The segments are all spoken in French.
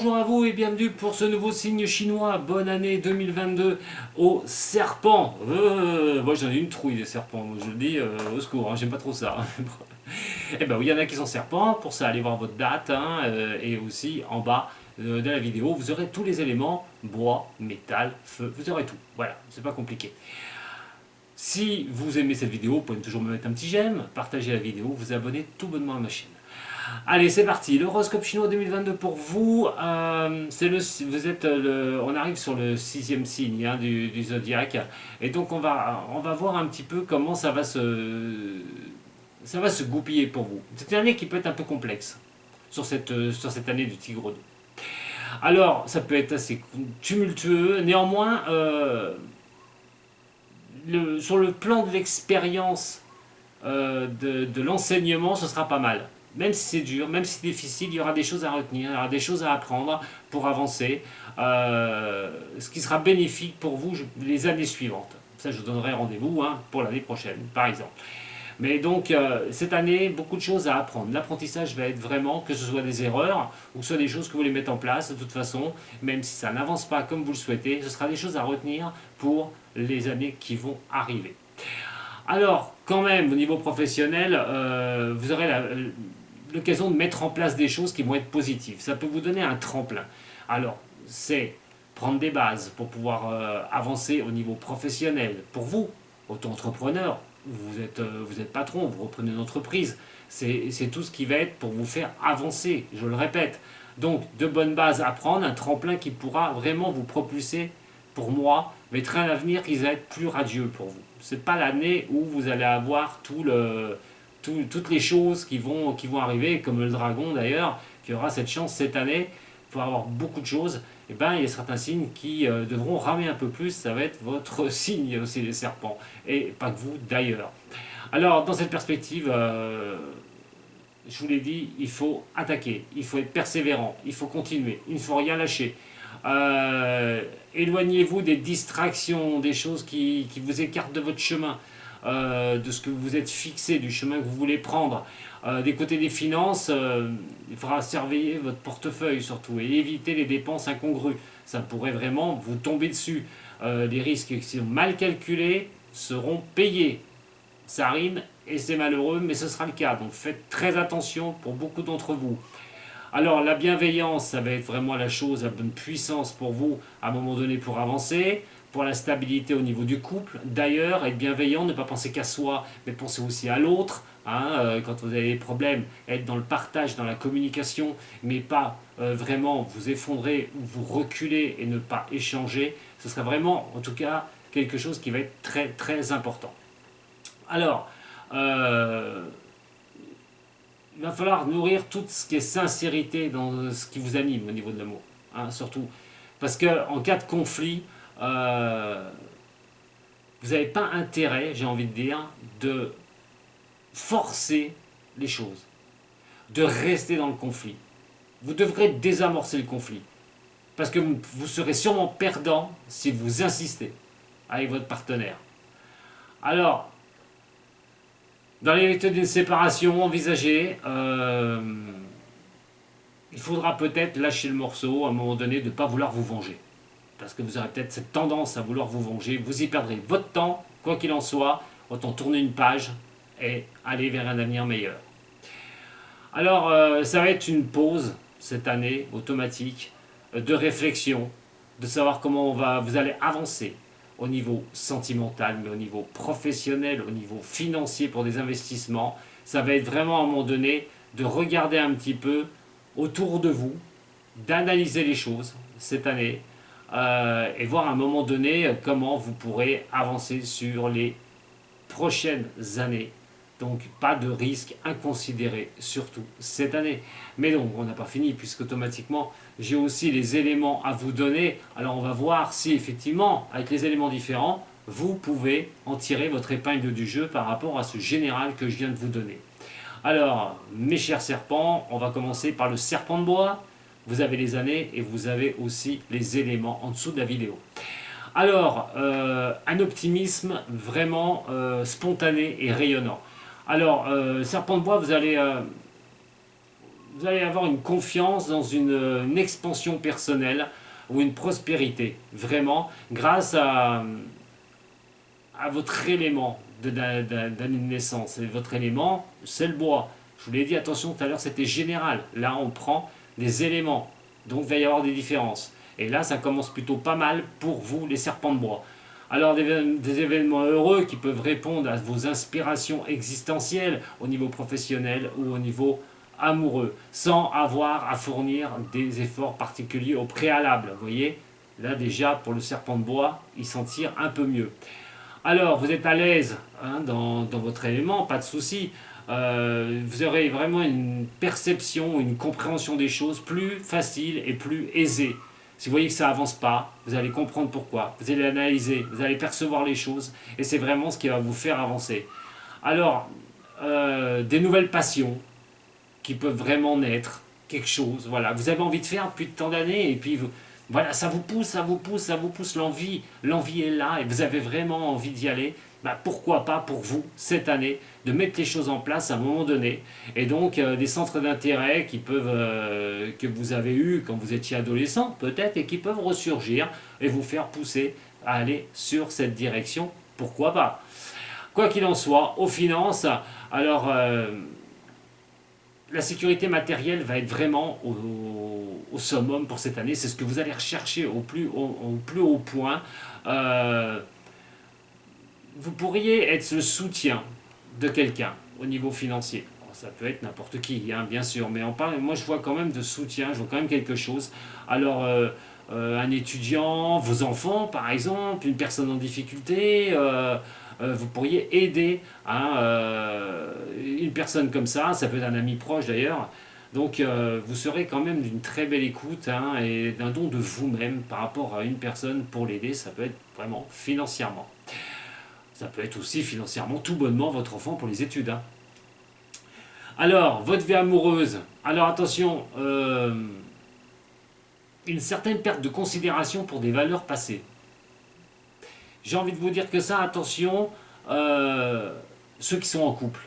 Bonjour à vous et bienvenue pour ce nouveau signe chinois. Bonne année 2022 au serpent. Moi j'en ai une trouille des serpents, moi, je le dis au secours, hein, j'aime pas trop ça. Et ben oui, il y en a qui sont serpents, pour ça allez voir votre date hein, et aussi en bas de la vidéo vous aurez tous les éléments, bois, métal, feu, vous aurez tout. Voilà, c'est pas compliqué. Si vous aimez cette vidéo, vous pouvez toujours me mettre un petit j'aime, partager la vidéo, vous abonner tout bonnement à ma chaîne. Allez, c'est parti. L'horoscope chinois 2022 pour vous. On arrive sur le sixième signe hein, du zodiaque. Et donc, on va voir un petit peu comment ça va se goupiller pour vous. C'est une année qui peut être un peu complexe sur cette année du Tigre 2. Alors, ça peut être assez tumultueux. Néanmoins, sur le plan de l'expérience de l'enseignement, ce sera pas mal. Même si c'est dur, même si c'est difficile, il y aura des choses à retenir, il y aura des choses à apprendre pour avancer, ce qui sera bénéfique pour vous les années suivantes. Ça, je vous donnerai rendez-vous hein, pour l'année prochaine, par exemple. Mais donc, cette année, beaucoup de choses à apprendre. L'apprentissage va être vraiment, que ce soit des erreurs ou que ce soit des choses que vous voulez mettre en place, de toute façon, même si ça n'avance pas comme vous le souhaitez, ce sera des choses à retenir pour les années qui vont arriver. Alors, quand même, au niveau professionnel, vous aurez l'occasion de mettre en place des choses qui vont être positives. Ça peut vous donner un tremplin. Alors, c'est prendre des bases pour pouvoir avancer au niveau professionnel. Pour vous, auto-entrepreneur, vous êtes patron, vous reprenez une entreprise. C'est tout ce qui va être pour vous faire avancer, je le répète. Donc, de bonnes bases à prendre, un tremplin qui pourra vraiment vous propulser, pour moi, mettre un avenir qui va être plus radieux pour vous. C'est pas l'année où vous allez avoir toutes les choses qui vont arriver, comme le dragon d'ailleurs, qui aura cette chance cette année pour avoir beaucoup de choses. Et ben, il y a certains signes qui devront ramer un peu plus. Ça va être votre signe aussi, les serpents, et pas que vous d'ailleurs. Alors, dans cette perspective, je vous l'ai dit, il faut attaquer, il faut être persévérant, il faut continuer, il ne faut rien lâcher. Éloignez-vous des distractions, des choses qui vous écartent de votre chemin, de ce que vous êtes fixé, du chemin que vous voulez prendre. Des côtés des finances, il faudra surveiller votre portefeuille surtout et éviter les dépenses incongrues. Ça pourrait vraiment vous tomber dessus. Les risques qui sont mal calculés seront payés. Ça rime et c'est malheureux, mais ce sera le cas. Donc faites très attention pour beaucoup d'entre vous. Alors la bienveillance, ça va être vraiment la chose à bonne puissance pour vous à un moment donné pour avancer, pour la stabilité au niveau du couple. D'ailleurs, être bienveillant, ne pas penser qu'à soi, mais penser aussi à l'autre. Hein, quand vous avez des problèmes, être dans le partage, dans la communication, mais pas vraiment vous effondrer ou vous reculer et ne pas échanger. Ce sera vraiment, en tout cas, quelque chose qui va être très très important. Alors, il va falloir nourrir tout ce qui est sincérité dans ce qui vous anime au niveau de l'amour, hein, surtout. Parce qu'en cas de conflit, vous n'avez pas intérêt, j'ai envie de dire, de forcer les choses, de rester dans le conflit. Vous devrez désamorcer le conflit. Parce que vous serez sûrement perdant si vous insistez avec votre partenaire. Alors, dans l'éventualité d'une séparation envisagée, il faudra peut-être lâcher le morceau à un moment donné de ne pas vouloir vous venger. Parce que vous aurez peut-être cette tendance à vouloir vous venger. Vous y perdrez votre temps, quoi qu'il en soit. Autant tourner une page et aller vers un avenir meilleur. Alors, ça va être une pause cette année automatique de réflexion, de savoir comment vous allez avancer au niveau sentimental, mais au niveau professionnel, au niveau financier pour des investissements. Ça va être vraiment à un moment donné de regarder un petit peu autour de vous, d'analyser les choses cette année et voir à un moment donné comment vous pourrez avancer sur les prochaines années. Donc pas de risque inconsidéré, surtout cette année. Mais donc on n'a pas fini puisque automatiquement j'ai aussi les éléments à vous donner. Alors on va voir si effectivement avec les éléments différents, vous pouvez en tirer votre épingle du jeu par rapport à ce général que je viens de vous donner. Alors mes chers serpents, on va commencer par le serpent de bois. Vous avez les années et vous avez aussi les éléments en dessous de la vidéo. Alors, un optimisme vraiment spontané et rayonnant. Alors, serpent de bois, vous allez avoir une confiance dans une expansion personnelle ou une prospérité, vraiment, grâce à votre élément d'année de naissance. Et votre élément, c'est le bois. Je vous l'ai dit, attention, tout à l'heure, c'était général. Là, on prend des éléments. Donc, il va y avoir des différences. Et là, ça commence plutôt pas mal pour vous, les serpents de bois. Alors, des événements heureux qui peuvent répondre à vos inspirations existentielles au niveau professionnel ou au niveau amoureux, sans avoir à fournir des efforts particuliers au préalable. Vous voyez, là déjà, pour le serpent de bois, il s'en tire un peu mieux. Alors, vous êtes à l'aise hein, dans votre élément, pas de souci. Vous aurez vraiment une perception, une compréhension des choses plus facile et plus aisée. Si vous voyez que ça avance pas, vous allez comprendre pourquoi. Vous allez analyser, vous allez percevoir les choses, et c'est vraiment ce qui va vous faire avancer. Alors, des nouvelles passions qui peuvent vraiment naître, quelque chose. Voilà, vous avez envie de faire depuis tant d'années, et puis voilà, ça vous pousse, ça vous pousse, ça vous pousse l'envie. L'envie est là et vous avez vraiment envie d'y aller. Bah, pourquoi pas pour vous, cette année, de mettre les choses en place à un moment donné. Et donc, des centres d'intérêt que vous avez eus quand vous étiez adolescent, peut-être, et qui peuvent ressurgir et vous faire pousser à aller sur cette direction. Pourquoi pas? Quoi qu'il en soit, aux finances, alors, la sécurité matérielle va être vraiment au summum pour cette année. C'est ce que vous allez rechercher au plus haut point. Euh, vous pourriez être le soutien de quelqu'un au niveau financier. Alors, ça peut être n'importe qui, hein, bien sûr, mais moi je vois quand même de soutien, je vois quand même quelque chose. Alors, un étudiant, vos enfants par exemple, une personne en difficulté, vous pourriez aider hein, une personne comme ça peut être un ami proche d'ailleurs. Donc vous serez quand même d'une très belle écoute hein, et d'un don de vous-même par rapport à une personne pour l'aider. Ça peut être vraiment financièrement. Ça peut être aussi financièrement tout bonnement votre enfant pour les études. Hein. Alors, votre vie amoureuse. Alors attention, une certaine perte de considération pour des valeurs passées. J'ai envie de vous dire que ça, attention, ceux qui sont en couple.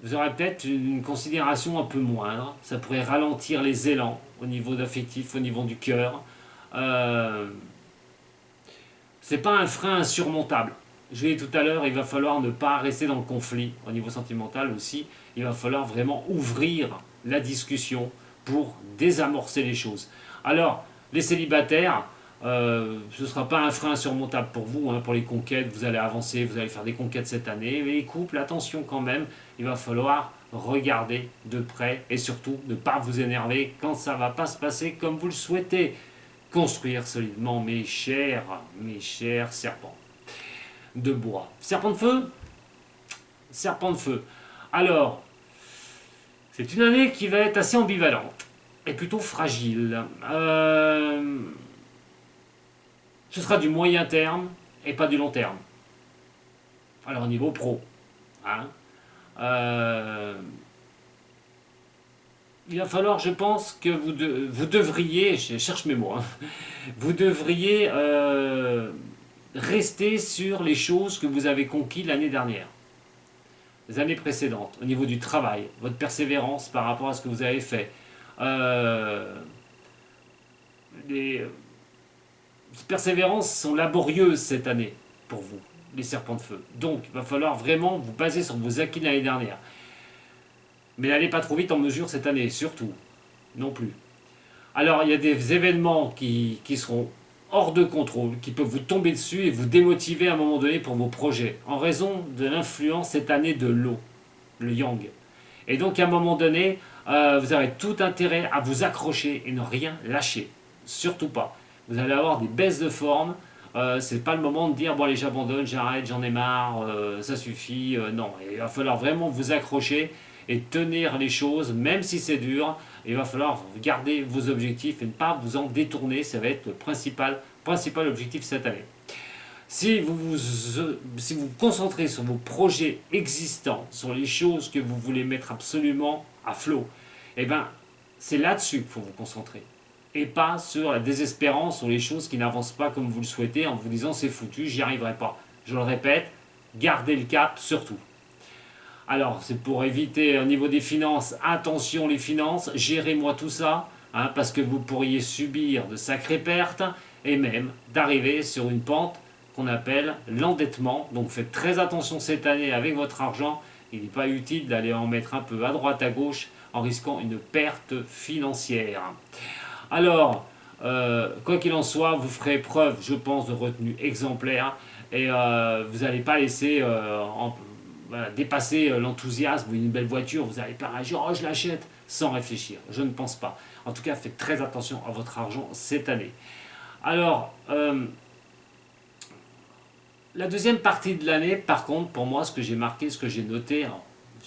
Vous aurez peut-être une considération un peu moindre. Ça pourrait ralentir les élans au niveau d'affectif, au niveau du cœur. Euh, c'est pas un frein insurmontable. Je l'ai dit tout à l'heure, il va falloir ne pas rester dans le conflit au niveau sentimental aussi. Il va falloir vraiment ouvrir la discussion pour désamorcer les choses. Alors, les célibataires, ce ne sera pas un frein insurmontable pour vous, hein, pour les conquêtes, vous allez avancer, vous allez faire des conquêtes cette année. Mais les couples, attention quand même, il va falloir regarder de près et surtout ne pas vous énerver quand ça ne va pas se passer comme vous le souhaitez. Construire solidement mes chers serpents de bois. Serpent de feu. Serpent de feu. Alors, c'est une année qui va être assez ambivalente et plutôt fragile. Ce sera du moyen terme et pas du long terme. Alors au niveau pro. Hein, euh, il va falloir, je pense, que vous devriez, je cherche mes mots, hein, vous devriez rester sur les choses que vous avez conquises l'année dernière, les années précédentes, au niveau du travail, votre persévérance par rapport à ce que vous avez fait. Les persévérances sont laborieuses cette année pour vous, les serpents de feu. Donc, il va falloir vraiment vous baser sur vos acquis de l'année dernière. Mais n'allez pas trop vite en mesure cette année, surtout. Non plus. Alors, il y a des événements qui seront hors de contrôle, qui peuvent vous tomber dessus et vous démotiver à un moment donné pour vos projets, en raison de l'influence cette année de l'eau, le yang. Et donc, à un moment donné, vous avez tout intérêt à vous accrocher et ne rien lâcher. Surtout pas. Vous allez avoir des baisses de forme. C'est pas le moment de dire bon allez j'abandonne, j'arrête, j'en ai marre, ça suffit. Non, il va falloir vraiment vous accrocher et tenir les choses, même si c'est dur. Il va falloir garder vos objectifs et ne pas vous en détourner. Ça va être le principal objectif cette année. Si vous concentrez sur vos projets existants, sur les choses que vous voulez mettre absolument à flot, eh ben, c'est là-dessus qu'il faut vous concentrer. Et pas sur la désespérance, sur les choses qui n'avancent pas comme vous le souhaitez, en vous disant c'est foutu, j'y arriverai pas. Je le répète, gardez le cap surtout. Alors, c'est pour éviter au niveau des finances, attention les finances, gérez-moi tout ça, hein, parce que vous pourriez subir de sacrées pertes et même d'arriver sur une pente qu'on appelle l'endettement. Donc faites très attention cette année avec votre argent. Il n'est pas utile d'aller en mettre un peu à droite, à gauche, en risquant une perte financière. Alors, quoi qu'il en soit, vous ferez preuve, je pense, de retenue exemplaire et vous n'allez pas laisser voilà, dépasser l'enthousiasme d'une belle voiture. Vous n'allez pas réagir, oh je l'achète, sans réfléchir. Je ne pense pas. En tout cas, faites très attention à votre argent cette année. Alors, la deuxième partie de l'année, par contre, pour moi, ce que j'ai marqué, ce que j'ai noté, alors,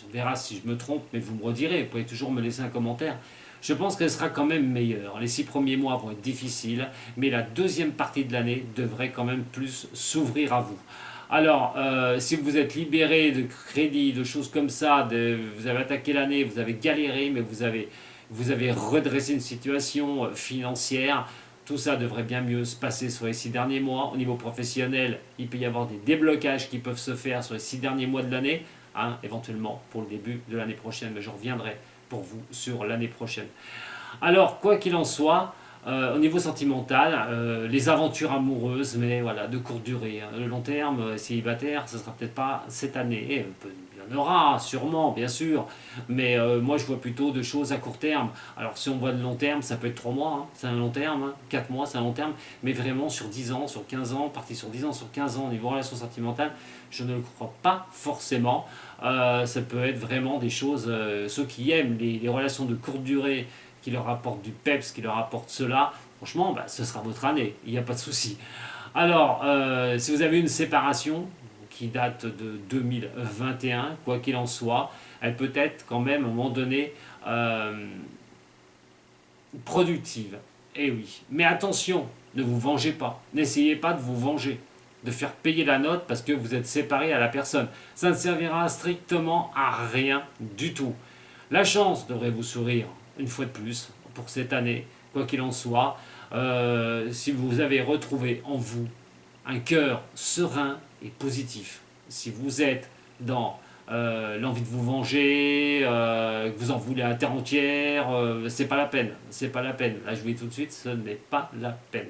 on verra si je me trompe, mais vous me redirez, vous pouvez toujours me laisser un commentaire. Je pense qu'elle sera quand même meilleure. Les 6 premiers mois vont être difficiles, mais la deuxième partie de l'année devrait quand même plus s'ouvrir à vous. Alors, si vous êtes libéré de crédits, de choses comme ça, vous avez attaqué l'année, vous avez galéré, mais vous avez redressé une situation financière, tout ça devrait bien mieux se passer sur les 6 derniers mois. Au niveau professionnel, il peut y avoir des déblocages qui peuvent se faire sur les 6 derniers mois de l'année, hein, éventuellement pour le début de l'année prochaine, mais je reviendrai pour vous sur l'année prochaine. Alors, quoi qu'il en soit, au niveau sentimental, les aventures amoureuses, mais voilà, de courte durée, hein. Le long terme, célibataire, ce ne sera peut-être pas cette année. Il y en aura, sûrement, bien sûr, mais moi je vois plutôt de choses à court terme. Alors, si on voit de long terme, ça peut être 3 mois, hein, c'est un long terme, hein, 4 mois, c'est un long terme, mais vraiment sur 10 ans, sur 15 ans, parti sur 10 ans, sur 15 ans, au niveau relation sentimentale, je ne le crois pas forcément. Ça peut être vraiment des choses, ceux qui aiment les relations de courte durée, qui leur apportent du peps, qui leur apportent cela, franchement, bah, ce sera votre année, il n'y a pas de souci. Alors, si vous avez une séparation qui date de 2021, quoi qu'il en soit, elle peut être quand même à un moment donné productive. Eh oui, mais attention, ne vous vengez pas, n'essayez pas de vous venger, de faire payer la note parce que vous êtes séparé à la personne. Ça ne servira strictement à rien du tout. La chance devrait vous sourire une fois de plus pour cette année, quoi qu'il en soit. Si vous avez retrouvé en vous un cœur serein et positif, si vous êtes dans l'envie de vous venger, que vous en voulez à terre entière, c'est pas la peine. C'est pas la peine. Là, je vous dis tout de suite, ce n'est pas la peine.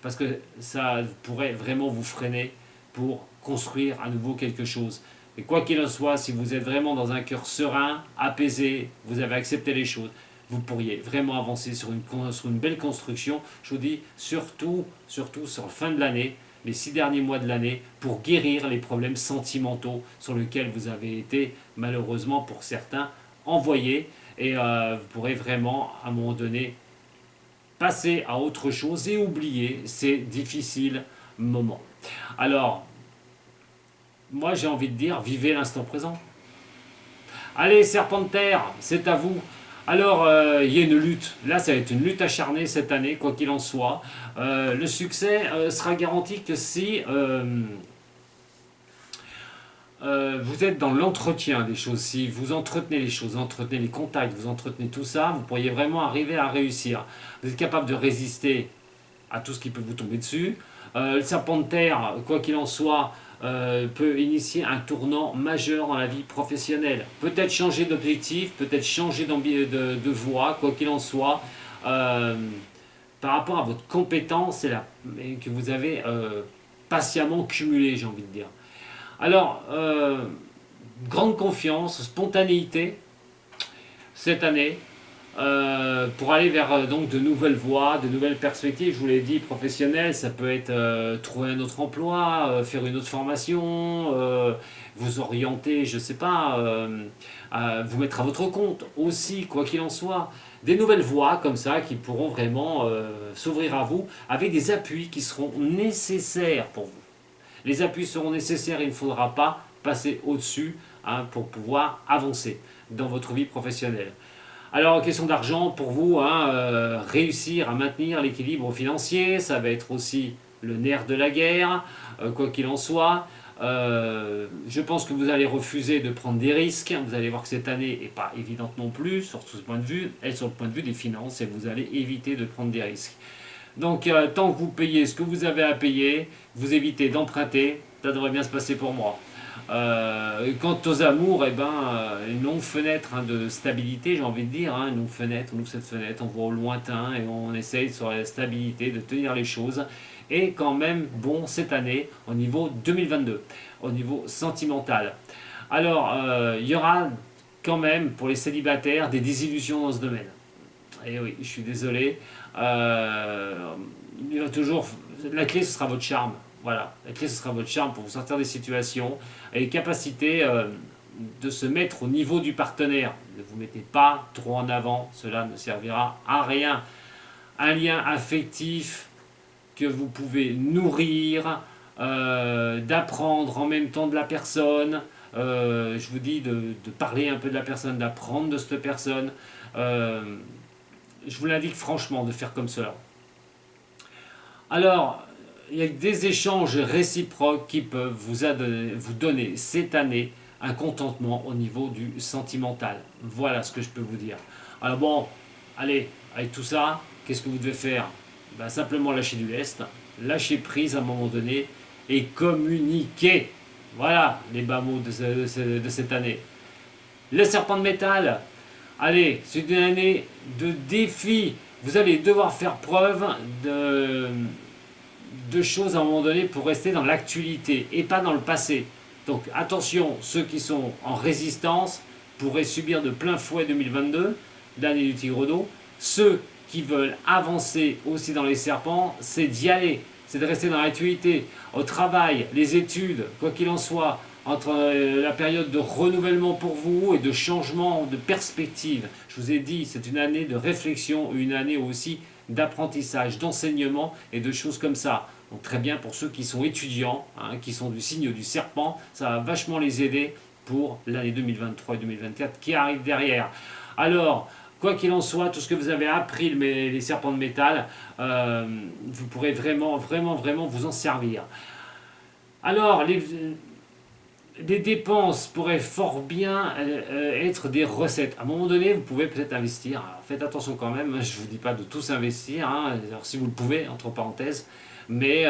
Parce que ça pourrait vraiment vous freiner pour construire à nouveau quelque chose. Et quoi qu'il en soit, si vous êtes vraiment dans un cœur serein, apaisé, vous avez accepté les choses, vous pourriez vraiment avancer sur une belle construction. Je vous dis surtout sur la fin de l'année, les 6 derniers mois de l'année, pour guérir les problèmes sentimentaux sur lesquels vous avez été, malheureusement pour certains, envoyés. Et vous pourrez vraiment, à un moment donné, passer à autre chose et oublier ces difficiles moments. Alors, moi j'ai envie de dire, vivez l'instant présent. Allez, serpent de terre, c'est à vous. Alors, il y a une lutte. Là, ça va être une lutte acharnée cette année, quoi qu'il en soit. Le succès sera garanti que si vous êtes dans l'entretien des choses, si vous entretenez les choses, entretenez les contacts, vous entretenez tout ça, vous pourriez vraiment arriver à réussir. Vous êtes capable de résister à tout ce qui peut vous tomber dessus. Le serpent de terre, quoi qu'il en soit, peut initier un tournant majeur dans la vie professionnelle. Peut-être changer d'objectif, peut-être changer de voie, quoi qu'il en soit, par rapport à votre compétence que vous avez patiemment cumulée, j'ai envie de dire. Alors, grande confiance, spontanéité cette année, pour aller vers donc de nouvelles voies, de nouvelles perspectives. Je vous l'ai dit, professionnelles, ça peut être trouver un autre emploi, faire une autre formation, vous orienter, je ne sais pas, vous mettre à votre compte aussi, quoi qu'il en soit. Des nouvelles voies comme ça qui pourront vraiment s'ouvrir à vous avec des appuis qui seront nécessaires pour vous. Les appuis seront nécessaires, il ne faudra pas passer au-dessus, hein, pour pouvoir avancer dans votre vie professionnelle. Alors, question d'argent, pour vous, hein, réussir à maintenir l'équilibre financier, ça va être aussi le nerf de la guerre, quoi qu'il en soit. Je pense que vous allez refuser de prendre des risques. Vous allez voir que cette année n'est pas évidente non plus, sur ce point de vue, et sur le point de vue des finances, et vous allez éviter de prendre des risques. Donc, tant que vous payez ce que vous avez à payer, vous évitez d'emprunter, ça devrait bien se passer pour moi. Quant aux amours, eh ben, une longue fenêtre de stabilité, j'ai envie de dire, une longue fenêtre, on ouvre cette fenêtre, on voit au lointain et on essaye sur la stabilité de tenir les choses. Et quand même, bon, cette année, au niveau 2022, au niveau sentimental. Alors, il y aura quand même, pour les célibataires, des désillusions dans ce domaine. Et oui, je suis désolé. Il y aura toujours, la clé, ce sera votre charme. Voilà, la clé, ce sera votre charme pour vous sortir des situations et capacité de se mettre au niveau du partenaire. Ne vous mettez pas trop en avant, cela ne servira à rien. Un lien affectif que vous pouvez nourrir, d'apprendre en même temps de la personne. Je vous dis de parler un peu de la personne, d'apprendre de cette personne. Euh, je vous l'indique franchement de faire comme cela. Alors, il y a des échanges réciproques qui peuvent vous donner cette année un contentement au niveau du sentimental. Voilà ce que je peux vous dire. Alors bon, allez, avec tout ça, qu'est-ce que vous devez faire? Ben, simplement lâcher du lest, lâcher prise à un moment donné et communiquer. Voilà les bas mots de cette année. Le serpent de métal, allez, c'est une année de défi. Vous allez devoir faire preuve de choses à un moment donné pour rester dans l'actualité et pas dans le passé. Donc attention, ceux qui sont en résistance pourraient subir de plein fouet 2022, l'année du tigre d'eau. Ceux qui veulent avancer aussi dans les serpents, c'est d'y aller, c'est de rester dans l'actualité, au travail, les études, quoi qu'il en soit, entre la période de renouvellement pour vous et de changement de perspective. Je vous ai dit, c'est une année de réflexion, une année aussi d'apprentissage, d'enseignement et de choses comme ça. Donc très bien pour ceux qui sont étudiants, qui sont du signe du serpent, ça va vachement les aider pour l'année 2023 et 2024 qui arrive derrière. Alors, quoi qu'il en soit, tout ce que vous avez appris, les serpents de métal, vous pourrez vraiment, vraiment, vraiment vous en servir. Alors, les dépenses pourraient fort bien être des recettes. À un moment donné, vous pouvez peut-être investir. Alors, faites attention quand même, je ne vous dis pas de tous investir, alors, si vous le pouvez, entre parenthèses. Mais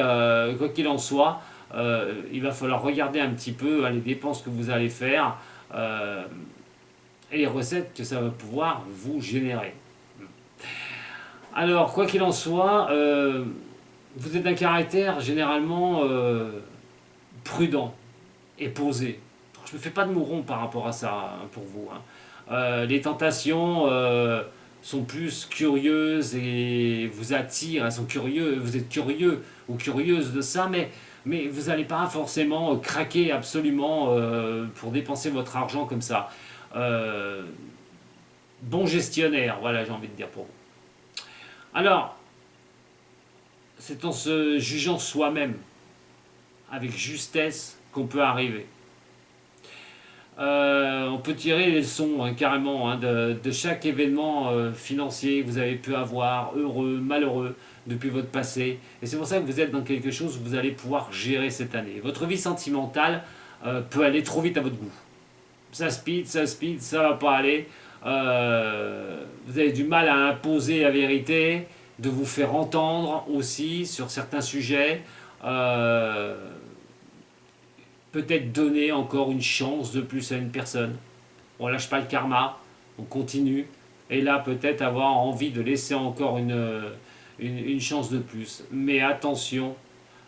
quoi qu'il en soit, il va falloir regarder un petit peu les dépenses que vous allez faire et les recettes que ça va pouvoir vous générer. Alors, quoi qu'il en soit, vous êtes un caractère généralement prudent et posé. Je ne me fais pas de mouron par rapport à ça pour vous. Les tentations sont plus curieuses et vous attirent, elles sont curieuses, vous êtes curieux ou curieuse de ça, mais vous n'allez pas forcément craquer absolument pour dépenser votre argent comme ça. Bon gestionnaire, voilà, j'ai envie de dire pour vous. Alors, c'est en se jugeant soi-même avec justesse qu'on peut arriver. On peut tirer les leçons carrément de chaque événement financier que vous avez pu avoir, heureux, malheureux, depuis votre passé. Et c'est pour ça que vous êtes dans quelque chose que vous allez pouvoir gérer cette année. Votre vie sentimentale peut aller trop vite à votre goût. Ça speed, ça va pas aller. Vous avez du mal à imposer la vérité, de vous faire entendre aussi sur certains sujets. Peut-être donner encore une chance de plus à une personne. On lâche pas le karma, on continue. Et là, peut-être avoir envie de laisser encore une chance de plus. Mais attention,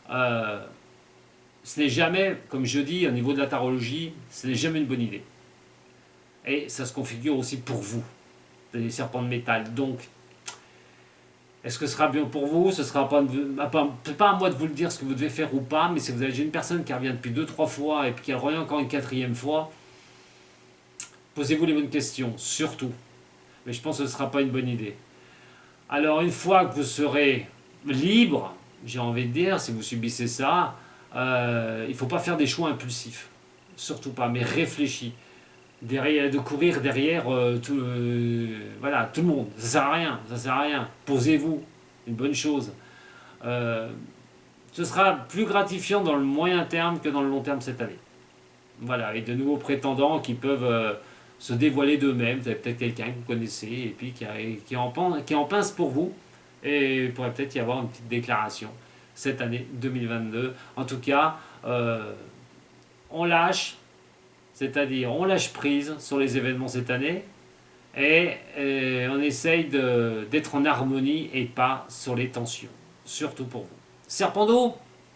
ce n'est jamais, comme je dis au niveau de la tarologie, ce n'est jamais une bonne idée. Et ça se configure aussi pour vous, les serpents de métal. Donc, est-ce que ce sera bien pour vous? Ce sera pas à moi de vous le dire ce que vous devez faire ou pas, mais si vous avez une personne qui revient depuis 2-3 fois et puis qui revient encore une 4e fois, posez-vous les bonnes questions, surtout. Mais je pense que ce ne sera pas une bonne idée. Alors une fois que vous serez libre, j'ai envie de dire, si vous subissez ça, il ne faut pas faire des choix impulsifs. Surtout pas, mais réfléchis. De courir derrière tout le monde. Ça sert à rien, ça sert à rien. Posez-vous, une bonne chose. Ce sera plus gratifiant dans le moyen terme que dans le long terme cette année. Voilà, et de nouveaux prétendants qui peuvent se dévoiler d'eux-mêmes. Vous avez peut-être quelqu'un que vous connaissez et puis qui est en pince pour vous. Et il pourrait peut-être y avoir une petite déclaration cette année 2022. En tout cas, on lâche, c'est-à-dire on lâche prise sur les événements cette année et on essaye d'être en harmonie et pas sur les tensions, surtout pour vous. Serpent d'eau,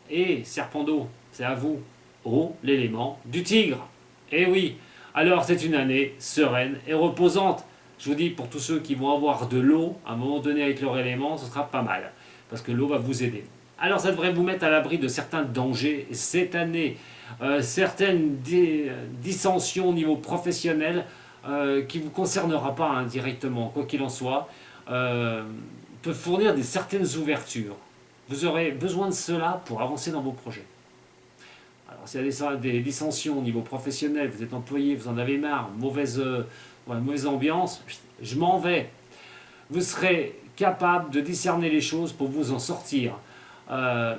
et serpent d'eau, c'est à vous, eau, l'élément du tigre. Et oui, alors c'est une année sereine et reposante. Je vous dis, pour tous ceux qui vont avoir de l'eau, à un moment donné avec leur élément, ce sera pas mal, parce que l'eau va vous aider. Alors ça devrait vous mettre à l'abri de certains dangers cette année, certaines dissensions au niveau professionnel qui ne vous concernera pas directement, quoi qu'il en soit, peuvent fournir certaines ouvertures. Vous aurez besoin de cela pour avancer dans vos projets. Alors s'il y a des dissensions au niveau professionnel, vous êtes employé, vous en avez marre, mauvaise ambiance, je m'en vais. Vous serez capable de discerner les choses pour vous en sortir. Vous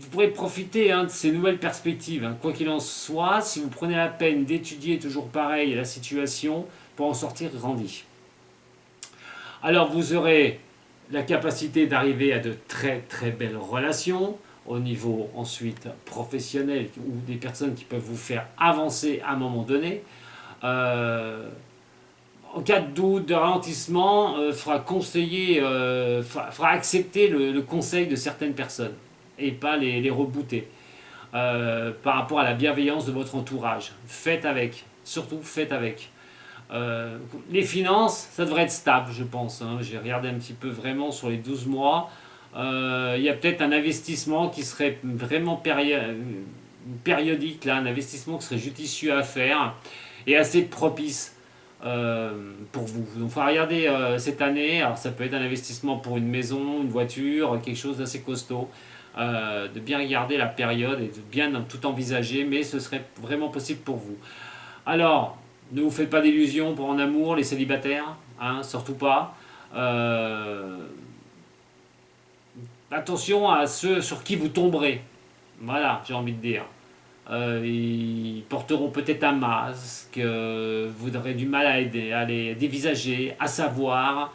pourrez profiter de ces nouvelles perspectives. Quoi qu'il en soit, si vous prenez la peine d'étudier toujours pareil la situation, pour en sortir grandi. Alors vous aurez la capacité d'arriver à de très très belles relations, au niveau ensuite professionnel, ou des personnes qui peuvent vous faire avancer à un moment donné. En cas de doute, de ralentissement, fera accepter le conseil de certaines personnes et pas les rebooter par rapport à la bienveillance de votre entourage. Faites avec, surtout faites avec. Les finances, ça devrait être stable, je pense. J'ai regardé un petit peu vraiment sur les 12 mois. Il y a peut-être un investissement qui serait vraiment périodique, là, un investissement qui serait judicieux à faire et assez propice pour vous. Donc il faut regarder cette année. Alors ça peut être un investissement pour une maison, une voiture, quelque chose d'assez costaud. De bien regarder la période et de bien tout envisager, mais ce serait vraiment possible pour vous. Alors, ne vous faites pas d'illusions pour en amour, les célibataires, surtout pas. Attention à ceux sur qui vous tomberez. Voilà, j'ai envie de dire. Ils porteront peut-être un masque, vous aurez du mal à les dévisager, à savoir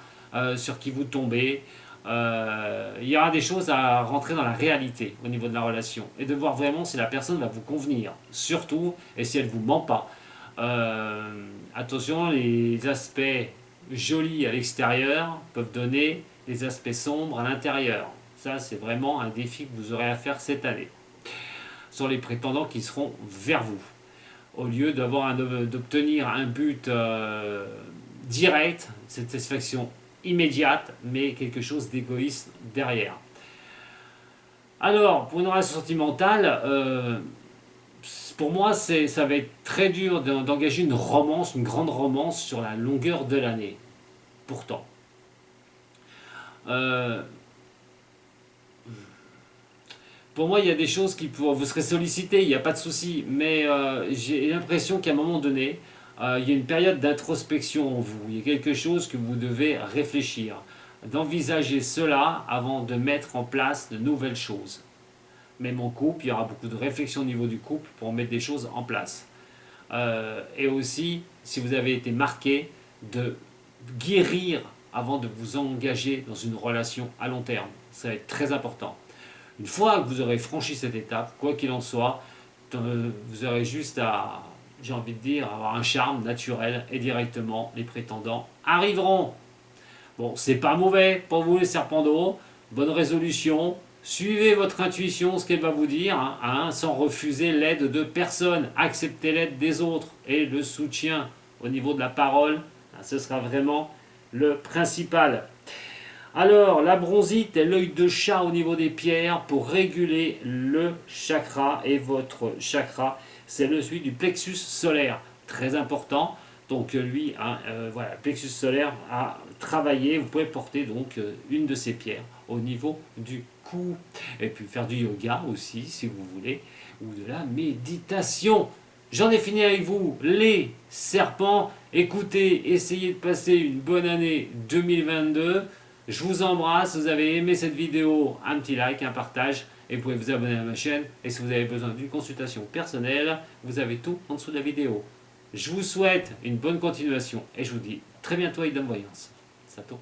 sur qui vous tombez. Il y aura des choses à rentrer dans la réalité au niveau de la relation et de voir vraiment si la personne va vous convenir, surtout, et si elle ne vous ment pas. Attention, les aspects jolis à l'extérieur peuvent donner des aspects sombres à l'intérieur. Ça, c'est vraiment un défi que vous aurez à faire cette année sur les prétendants qui seront vers vous. Au lieu d'obtenir un but direct, cette satisfaction immédiate, mais quelque chose d'égoïste derrière. Alors, pour une relation sentimentale, pour moi, ça va être très dur d'engager une romance, une grande romance sur la longueur de l'année. Pourtant. Pour moi, il y a des choses qui vous serez sollicité, il n'y a pas de souci, mais j'ai l'impression qu'à un moment donné, il y a une période d'introspection en vous. Il y a quelque chose que vous devez réfléchir, d'envisager cela avant de mettre en place de nouvelles choses. Même en couple, il y aura beaucoup de réflexion au niveau du couple pour mettre des choses en place. Et aussi, si vous avez été marqué, de guérir avant de vous engager dans une relation à long terme. Ça va être très important. Une fois que vous aurez franchi cette étape, quoi qu'il en soit, vous aurez juste à, j'ai envie de dire, avoir un charme naturel et directement les prétendants arriveront. Bon, c'est pas mauvais pour vous les serpents d'eau, bonne résolution, suivez votre intuition, ce qu'elle va vous dire, sans refuser l'aide de personne, acceptez l'aide des autres et le soutien au niveau de la parole, ce sera vraiment le principal. Alors, la bronzite est l'œil de chat au niveau des pierres pour réguler le chakra. Et votre chakra, c'est celui du plexus solaire. Très important. Donc lui, voilà, plexus solaire à travailler. Vous pouvez porter donc une de ces pierres au niveau du cou. Et puis faire du yoga aussi, si vous voulez. Ou de la méditation. J'en ai fini avec vous, les serpents. Écoutez, essayez de passer une bonne année 2022. Je vous embrasse, vous avez aimé cette vidéo, un petit like, un partage, et vous pouvez vous abonner à ma chaîne. Et si vous avez besoin d'une consultation personnelle, vous avez tout en dessous de la vidéo. Je vous souhaite une bonne continuation, et je vous dis très bientôt avec Dame Voyance. Sato.